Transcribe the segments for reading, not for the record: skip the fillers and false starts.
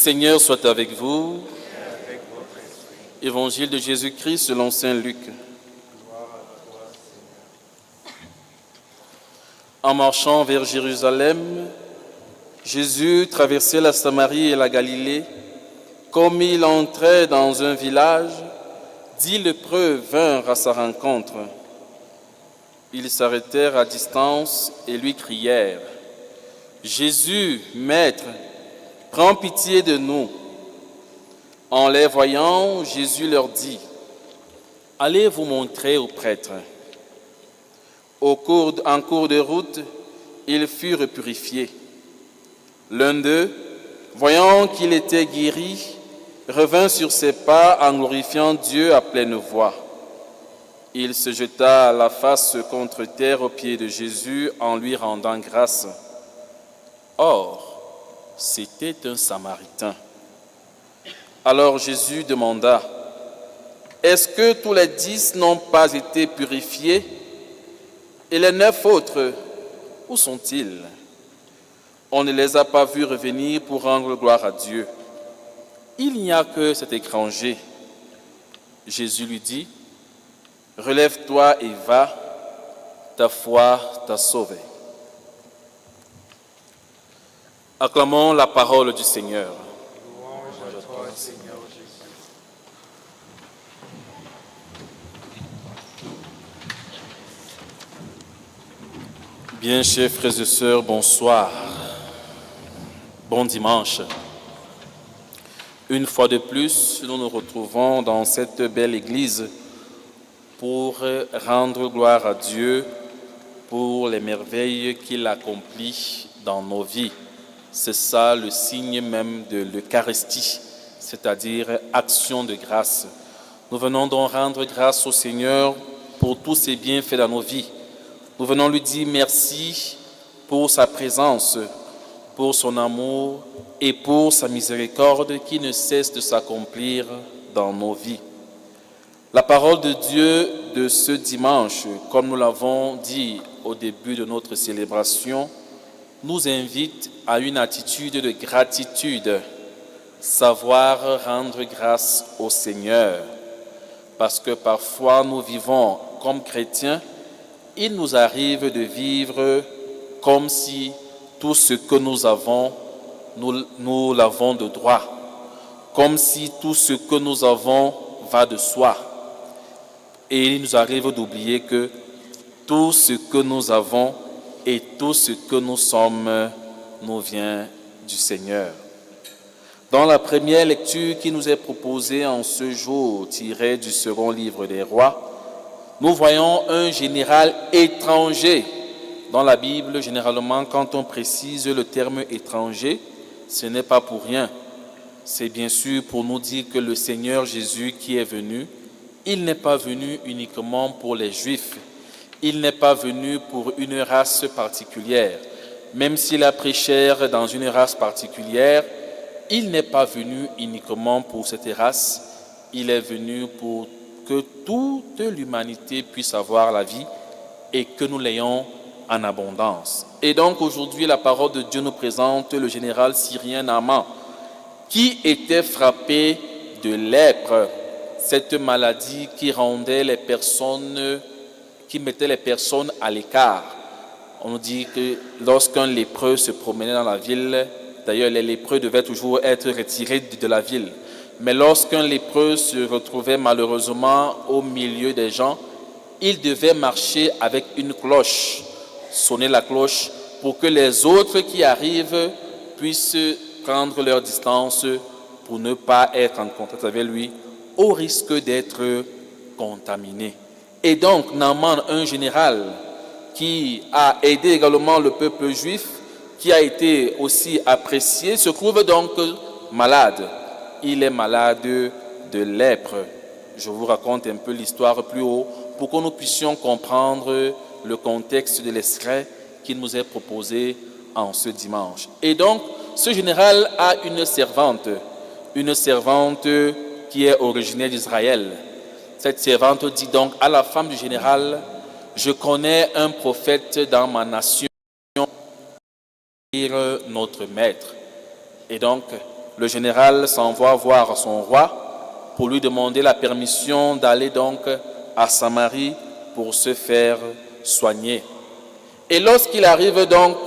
Le Seigneur soit avec vous. Évangile de Jésus-Christ selon saint Luc. En marchant vers Jérusalem, Jésus traversait la Samarie et la Galilée. Comme il entrait dans un village, 10 lépreux vinrent à sa rencontre. Ils s'arrêtèrent à distance et lui crièrent : « Jésus, Maître, prends pitié de nous. » En les voyant, Jésus leur dit : « Allez vous montrer au prêtre. » En cours de route, ils furent purifiés. L'un d'eux, voyant qu'il était guéri, revint sur ses pas en glorifiant Dieu à pleine voix. Il se jeta la face contre terre aux pieds de Jésus en lui rendant grâce. Or, c'était un Samaritain. Alors Jésus demanda : « Est-ce que tous les 10 n'ont pas été purifiés ? Et les 9 autres, où sont-ils ? On ne les a pas vus revenir pour rendre gloire à Dieu. Il n'y a que cet étranger. » Jésus lui dit : « Relève-toi et va, ta foi t'a sauvé. » Acclamons la parole du Seigneur. Louange à toi, Seigneur Jésus. Bien, chers frères et sœurs, bonsoir. Bon dimanche. Une fois de plus, nous nous retrouvons dans cette belle église pour rendre gloire à Dieu pour les merveilles qu'il accomplit dans nos vies. C'est ça le signe même de l'Eucharistie, c'est-à-dire action de grâce. Nous venons donc rendre grâce au Seigneur pour tous ses bienfaits dans nos vies. Nous venons lui dire merci pour sa présence, pour son amour et pour sa miséricorde qui ne cesse de s'accomplir dans nos vies. La parole de Dieu de ce dimanche, comme nous l'avons dit au début de notre célébration, nous invite à une attitude de gratitude, savoir rendre grâce au Seigneur. Parce que parfois nous vivons comme chrétiens, il nous arrive de vivre comme si tout ce que nous avons, nous l'avons de droit, comme si tout ce que nous avons va de soi. Et il nous arrive d'oublier que tout ce que nous avons et tout ce que nous sommes nous vient du Seigneur. Dans la première lecture qui nous est proposée en ce jour, tirée du second livre des Rois, nous voyons un général étranger. Dans la Bible, généralement, quand on précise le terme étranger, ce n'est pas pour rien. C'est bien sûr pour nous dire que le Seigneur Jésus qui est venu, il n'est pas venu uniquement pour les Juifs. Il n'est pas venu pour une race particulière. Même s'il a prêché dans une race particulière, il n'est pas venu uniquement pour cette race. Il est venu pour que toute l'humanité puisse avoir la vie et que nous l'ayons en abondance. Et donc aujourd'hui, la parole de Dieu nous présente le général syrien Naaman, qui était frappé de lèpre, cette maladie qui rendait les personnes, qui mettait les personnes à l'écart. On nous dit que lorsqu'un lépreux se promenait dans la ville, d'ailleurs les lépreux devaient toujours être retirés de la ville, mais lorsqu'un lépreux se retrouvait malheureusement au milieu des gens, il devait marcher avec une cloche, sonner la cloche pour que les autres qui arrivent puissent prendre leur distance pour ne pas être en contact avec lui, au risque d'être contaminés. Et donc, Naaman, un général qui a aidé également le peuple juif, qui a été aussi apprécié, se trouve donc malade. Il est malade de lèpre. Je vous raconte un peu l'histoire plus haut pour que nous puissions comprendre le contexte de l'extrait qui nous est proposé en ce dimanche. Et donc, ce général a une servante qui est originaire d'Israël. Cette servante dit donc à la femme du général : « Je connais un prophète dans ma nation, notre maître. » Et donc, le général s'envoie voir son roi pour lui demander la permission d'aller donc à Samarie pour se faire soigner. Et lorsqu'il arrive donc,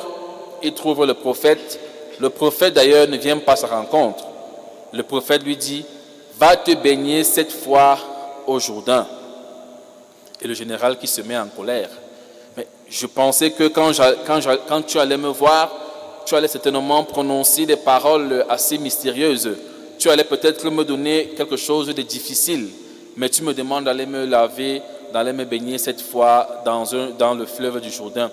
il trouve le prophète. Le prophète d'ailleurs ne vient pas à sa rencontre. Le prophète lui dit, va te baigner cette fois au Jourdain. Et le général qui se met en colère. Mais je pensais que quand tu allais me voir, tu allais certainement prononcer des paroles assez mystérieuses. Tu allais peut-être me donner quelque chose de difficile. Mais tu me demandes d'aller me laver, d'aller me baigner cette fois dans le fleuve du Jourdain.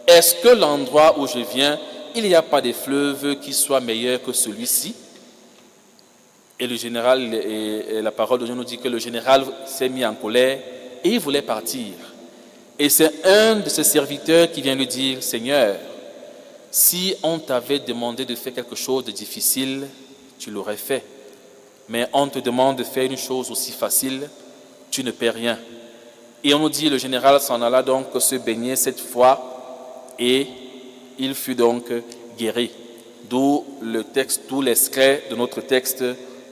Est-ce que l'endroit où je viens, il n'y a pas de fleuve qui soit meilleur que celui-ci? Et le général, et la parole de Dieu nous dit que le général s'est mis en colère et il voulait partir. Et c'est un de ses serviteurs qui vient lui dire, Seigneur, si on t'avait demandé de faire quelque chose de difficile, tu l'aurais fait. Mais on te demande de faire une chose aussi facile, tu ne perds rien. Et on nous dit, le général s'en alla donc se baigner cette fois et il fut donc guéri. D'où le texte, tout l'extrait de notre texte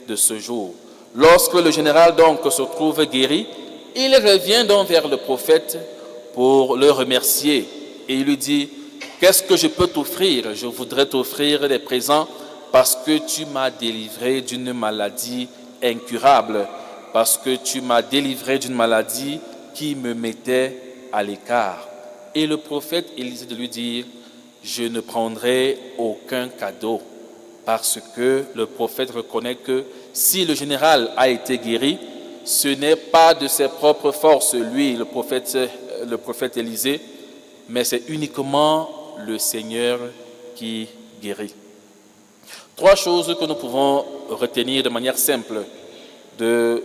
de ce jour. Lorsque le général donc se trouve guéri, il revient donc vers le prophète pour le remercier. Et il lui dit, qu'est-ce que je peux t'offrir? Je voudrais t'offrir des présents parce que tu m'as délivré d'une maladie incurable, parce que tu m'as délivré d'une maladie qui me mettait à l'écart. Et le prophète Élisée de lui dire, je ne prendrai aucun cadeau, parce que le prophète reconnaît que si le général a été guéri, ce n'est pas de ses propres forces, lui, le prophète Élisée, mais c'est uniquement le Seigneur qui guérit. Trois choses que nous pouvons retenir de manière simple de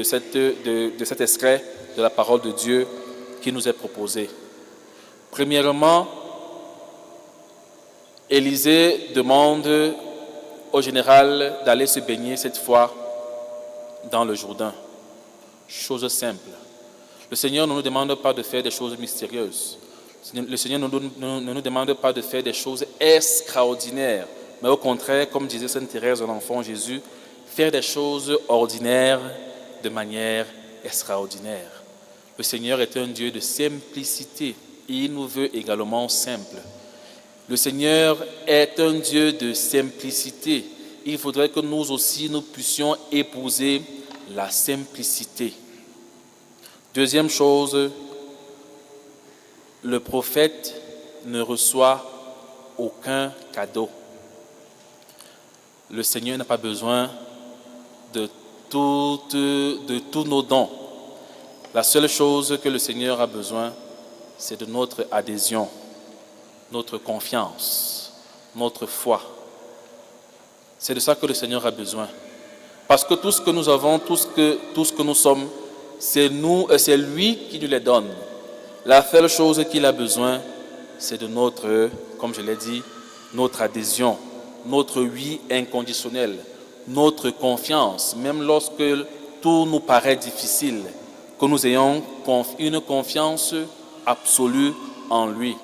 cet extrait de la parole de Dieu qui nous est proposé. Premièrement, Élisée demande au général d'aller se baigner cette fois dans le Jourdain. Chose simple. Le Seigneur ne nous demande pas de faire des choses mystérieuses. Le Seigneur ne nous demande pas de faire des choses extraordinaires, mais au contraire, comme disait Sainte Thérèse de l'Enfant Jésus, faire des choses ordinaires de manière extraordinaire. Le Seigneur est un Dieu de simplicité et il nous veut également simples. Le Seigneur est un Dieu de simplicité. Il faudrait que nous aussi, nous puissions épouser la simplicité. Deuxième chose, le prophète ne reçoit aucun cadeau. Le Seigneur n'a pas besoin de tous nos dons. La seule chose que le Seigneur a besoin, c'est de notre adhésion, notre confiance, notre foi. C'est de ça que le Seigneur a besoin. Parce que tout ce que nous avons, tout ce que nous sommes, c'est lui qui nous les donne. La seule chose qu'il a besoin, c'est de notre, comme je l'ai dit, notre adhésion, notre oui inconditionnel, notre confiance, même lorsque tout nous paraît difficile, que nous ayons une confiance absolue en lui.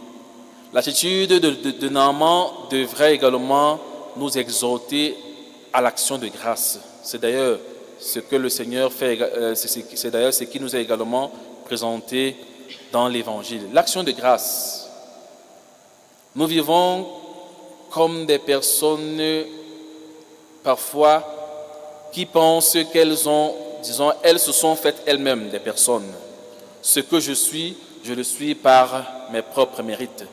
L'attitude de Naaman devrait également nous exhorter à l'action de grâce. C'est d'ailleurs ce que le Seigneur fait, c'est d'ailleurs ce qui nous est également présenté dans l'Évangile. L'action de grâce. Nous vivons comme des personnes parfois qui pensent qu'elles ont, disons, elles se sont faites elles-mêmes des personnes. Ce que je le suis par mes propres mérites.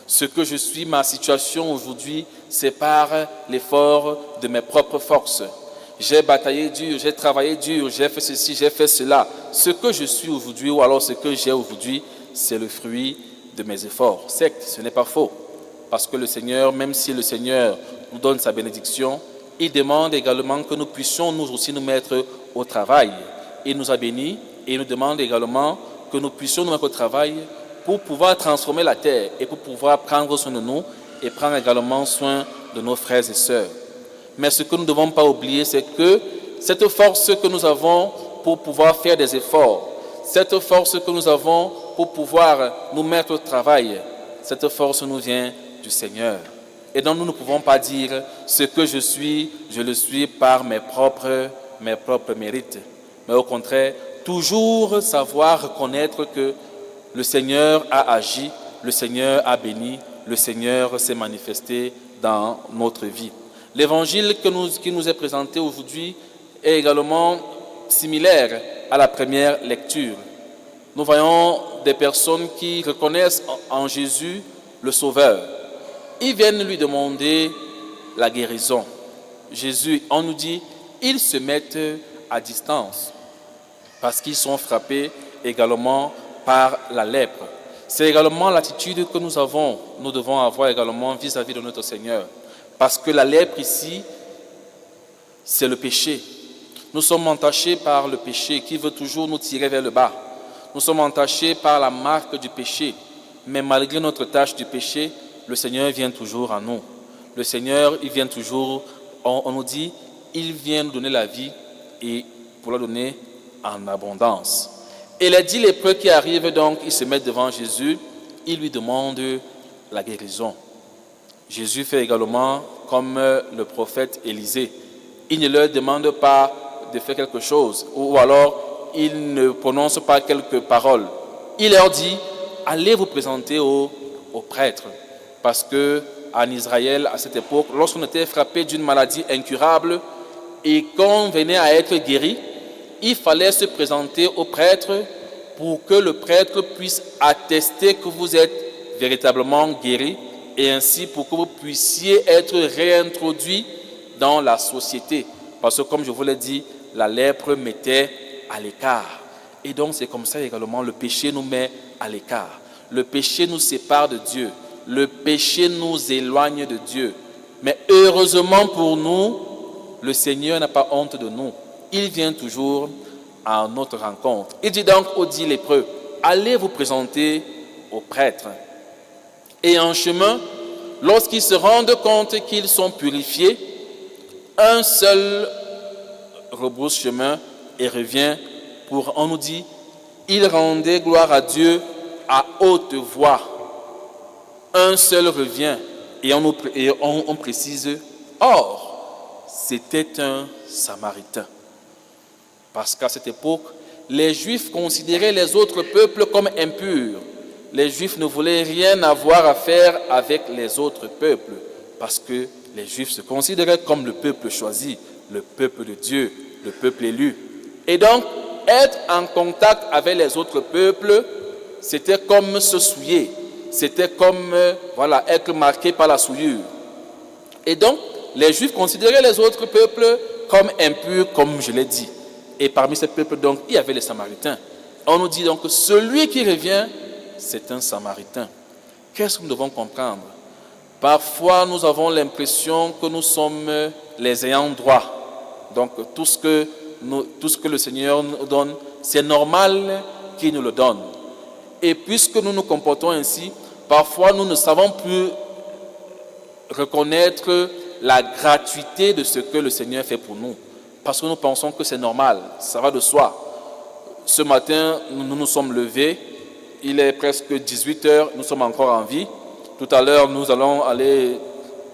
Ce que je suis, ma situation aujourd'hui, c'est par l'effort de mes propres forces. J'ai bataillé dur, j'ai travaillé dur, j'ai fait ceci, j'ai fait cela. Ce que je suis aujourd'hui, ou alors ce que j'ai aujourd'hui, c'est le fruit de mes efforts. Certes, ce n'est pas faux, parce que le Seigneur, même si le Seigneur nous donne sa bénédiction, il demande également que nous puissions nous aussi nous mettre au travail. Il nous a bénis et il nous demande également que nous puissions nous mettre au travail pour pouvoir transformer la terre et pour pouvoir prendre soin de nous et prendre également soin de nos frères et sœurs. Mais ce que nous ne devons pas oublier, c'est que cette force que nous avons pour pouvoir faire des efforts, cette force que nous avons pour pouvoir nous mettre au travail, cette force nous vient du Seigneur. Et donc nous ne pouvons pas dire ce que je le suis par mes propres mérites. Mais au contraire, toujours savoir reconnaître que le Seigneur a agi, le Seigneur a béni, le Seigneur s'est manifesté dans notre vie. L'évangile qui nous est présenté aujourd'hui est également similaire à la première lecture. Nous voyons des personnes qui reconnaissent en Jésus le Sauveur. Ils viennent lui demander la guérison. Jésus, on nous dit, ils se mettent à distance parce qu'ils sont frappés également par la lèpre. C'est également l'attitude que nous devons avoir également vis-à-vis de notre Seigneur. Parce que la lèpre ici, c'est le péché. Nous sommes entachés par le péché qui veut toujours nous tirer vers le bas. Nous sommes entachés par la marque du péché. Mais malgré notre tâche du péché, le Seigneur vient toujours à nous. Le Seigneur, il vient toujours, on nous dit, il vient nous donner la vie et pour la donner en abondance. Et les 10 lépreux qui arrivent donc, ils se mettent devant Jésus, ils lui demandent la guérison. Jésus fait également comme le prophète Élisée. Il ne leur demande pas de faire quelque chose ou alors il ne prononce pas quelques paroles. Il leur dit, allez vous présenter au prêtre. Parce qu'en Israël, à cette époque, lorsqu'on était frappé d'une maladie incurable et qu'on venait à être guéri, il fallait se présenter au prêtre pour que le prêtre puisse attester que vous êtes véritablement guéri et ainsi pour que vous puissiez être réintroduit dans la société. Parce que comme je vous l'ai dit, la lèpre mettait à l'écart. Et donc c'est comme ça également, le péché nous met à l'écart. Le péché nous sépare de Dieu. Le péché nous éloigne de Dieu. Mais heureusement pour nous, le Seigneur n'a pas honte de nous. Il vient toujours à notre rencontre. Il dit donc aux 10 lépreux, allez vous présenter au prêtre. Et en chemin, lorsqu'ils se rendent compte qu'ils sont purifiés, un seul rebrousse chemin et revient pour, on nous dit, il rendait gloire à Dieu à haute voix. Un seul revient et on précise, or, c'était un Samaritain. Parce qu'à cette époque, les Juifs considéraient les autres peuples comme impurs. Les Juifs ne voulaient rien avoir à faire avec les autres peuples. Parce que les Juifs se considéraient comme le peuple choisi, le peuple de Dieu, le peuple élu. Et donc, être en contact avec les autres peuples, c'était comme se souiller. C'était comme être marqué par la souillure. Et donc, les Juifs considéraient les autres peuples comme impurs, comme je l'ai dit. Et parmi ces peuples, donc, il y avait les Samaritains. On nous dit donc que celui qui revient, c'est un Samaritain. Qu'est-ce que nous devons comprendre? Parfois, nous avons l'impression que nous sommes les ayants droit. Donc, tout ce que le Seigneur nous donne, c'est normal qu'il nous le donne. Et puisque nous nous comportons ainsi, parfois, nous ne savons plus reconnaître la gratuité de ce que le Seigneur fait pour nous. Parce que nous pensons que c'est normal, ça va de soi. Ce matin, nous nous sommes levés, il est presque 18 heures, nous sommes encore en vie. Tout à l'heure, nous allons aller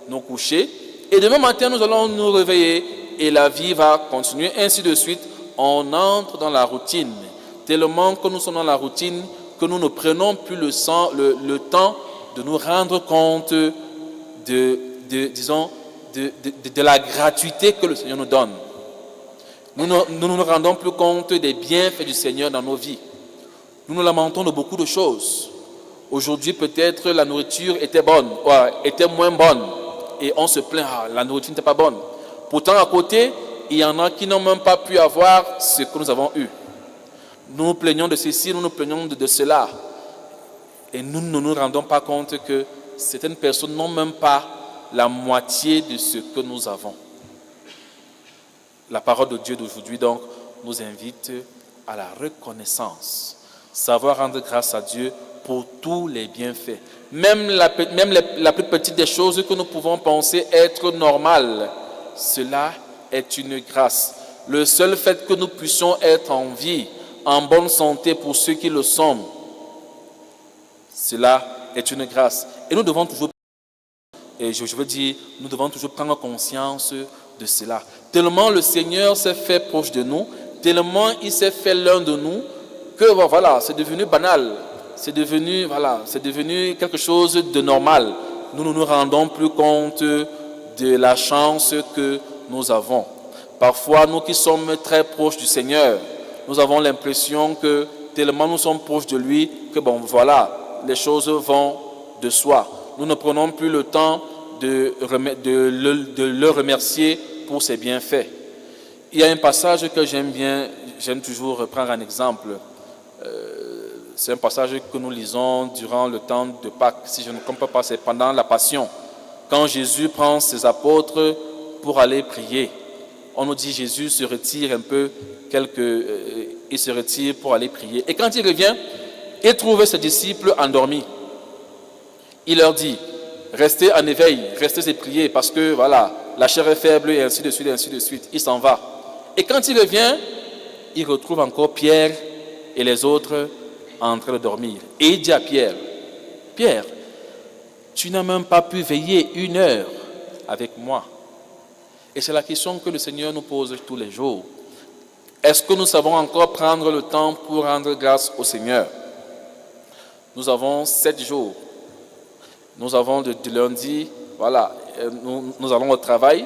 nous coucher. Et demain matin, nous allons nous réveiller et la vie va continuer. Ainsi de suite, on entre dans la routine. Tellement que nous sommes dans la routine que nous ne prenons plus le temps de nous rendre compte de la gratuité que le Seigneur nous donne. Nous ne nous rendons plus compte des bienfaits du Seigneur dans nos vies. Nous nous lamentons de beaucoup de choses. Aujourd'hui, peut-être la nourriture était bonne, était moins bonne. Et on se plaint, la nourriture n'était pas bonne. Pourtant, à côté, il y en a qui n'ont même pas pu avoir ce que nous avons eu. Nous nous plaignons de ceci, nous nous plaignons de cela. Et nous ne nous rendons pas compte que certaines personnes n'ont même pas la moitié de ce que nous avons. La parole de Dieu d'aujourd'hui, donc, nous invite à la reconnaissance. Savoir rendre grâce à Dieu pour tous les bienfaits. Même la plus petite des choses que nous pouvons penser être normales, cela est une grâce. Le seul fait que nous puissions être en vie, en bonne santé pour ceux qui le sont, cela est une grâce. Et nous devons toujours Et je veux dire, nous devons toujours prendre conscience de cela. Tellement le Seigneur s'est fait proche de nous, tellement il s'est fait l'un de nous, que voilà, c'est devenu banal. C'est devenu quelque chose de normal. Nous ne nous rendons plus compte de la chance que nous avons. Parfois, nous qui sommes très proches du Seigneur, nous avons l'impression que tellement nous sommes proches de lui, que les choses vont de soi. Nous ne prenons plus le temps de le remercier pour ses bienfaits. Il y a un passage que j'aime bien, j'aime toujours reprendre un exemple. C'est un passage que nous lisons durant le temps de Pâques. Si je ne me trompe pas, c'est pendant la Passion. Quand Jésus prend ses apôtres pour aller prier, on nous dit Jésus se retire un peu, il se retire pour aller prier. Et quand il revient, il trouve ses disciples endormis. Il leur dit, restez en éveil, restez et priez, parce que voilà, la chair est faible, et ainsi de suite, et ainsi de suite. Il s'en va. Et quand il revient, il retrouve encore Pierre et les autres en train de dormir. Et il dit à Pierre, Pierre, tu n'as même pas pu veiller 1 heure avec moi. Et c'est la question que le Seigneur nous pose tous les jours. Est-ce que nous savons encore prendre le temps pour rendre grâce au Seigneur? Nous avons 7 jours. Nous avons du lundi, nous allons au travail.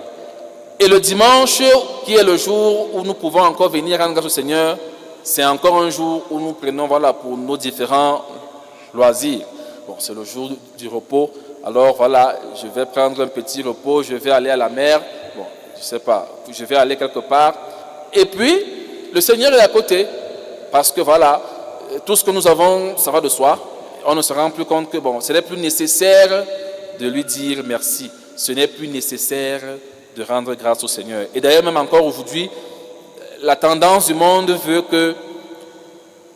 Et le dimanche, qui est le jour où nous pouvons encore venir rendre grâce au Seigneur, c'est encore un jour où nous prenons pour nos différents loisirs. Bon, c'est le jour du repos. Alors je vais prendre un petit repos, je vais aller à la mer. Bon, je ne sais pas, je vais aller quelque part. Et puis, le Seigneur est à côté. Parce que tout ce que nous avons, ça va de soi. On ne se rend plus compte que ce n'est plus nécessaire de lui dire merci. Ce n'est plus nécessaire de rendre grâce au Seigneur. Et d'ailleurs, même encore aujourd'hui, la tendance du monde veut que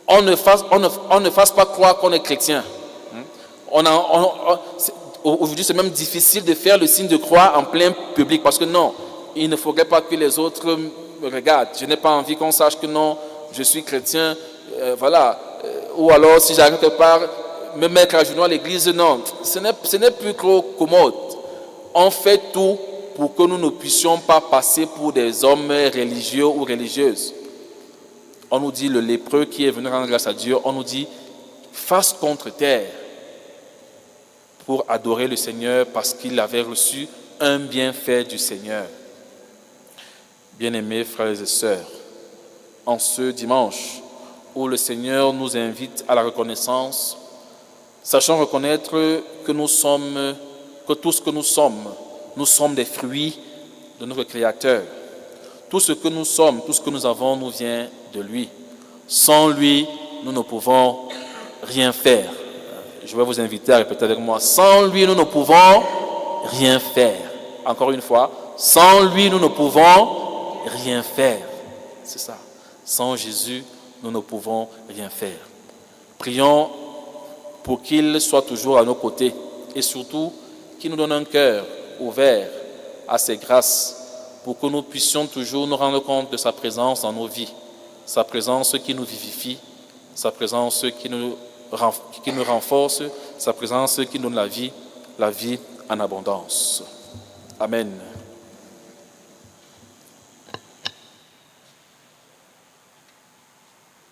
on ne fasse pas croire qu'on est chrétien. Aujourd'hui, c'est même difficile de faire le signe de croix en plein public parce que non, il ne faudrait pas que les autres me regardent. Je n'ai pas envie qu'on sache que non, je suis chrétien. Ou alors, si j'arrive quelque part, me mettre à genoux à l'église, non, ce n'est plus trop commode. On fait tout pour que nous ne puissions pas passer pour des hommes religieux ou religieuses. On nous dit, le lépreux qui est venu rendre grâce à Dieu, on nous dit, face contre terre pour adorer le Seigneur parce qu'il avait reçu un bienfait du Seigneur. Bien-aimés frères et sœurs, en ce dimanche où le Seigneur nous invite à la reconnaissance, sachons reconnaître que tout ce que nous sommes des fruits de notre Créateur. Tout ce que nous sommes, tout ce que nous avons nous vient de lui. Sans lui, nous ne pouvons rien faire. Je vais vous inviter à répéter avec moi. Sans lui, nous ne pouvons rien faire. Encore une fois, sans lui, nous ne pouvons rien faire. C'est ça. Sans Jésus, nous ne pouvons rien faire. Prions pour qu'il soit toujours à nos côtés et surtout qu'il nous donne un cœur ouvert à ses grâces pour que nous puissions toujours nous rendre compte de sa présence dans nos vies, sa présence qui nous vivifie, sa présence qui nous renforce, sa présence qui nous donne la vie en abondance. Amen.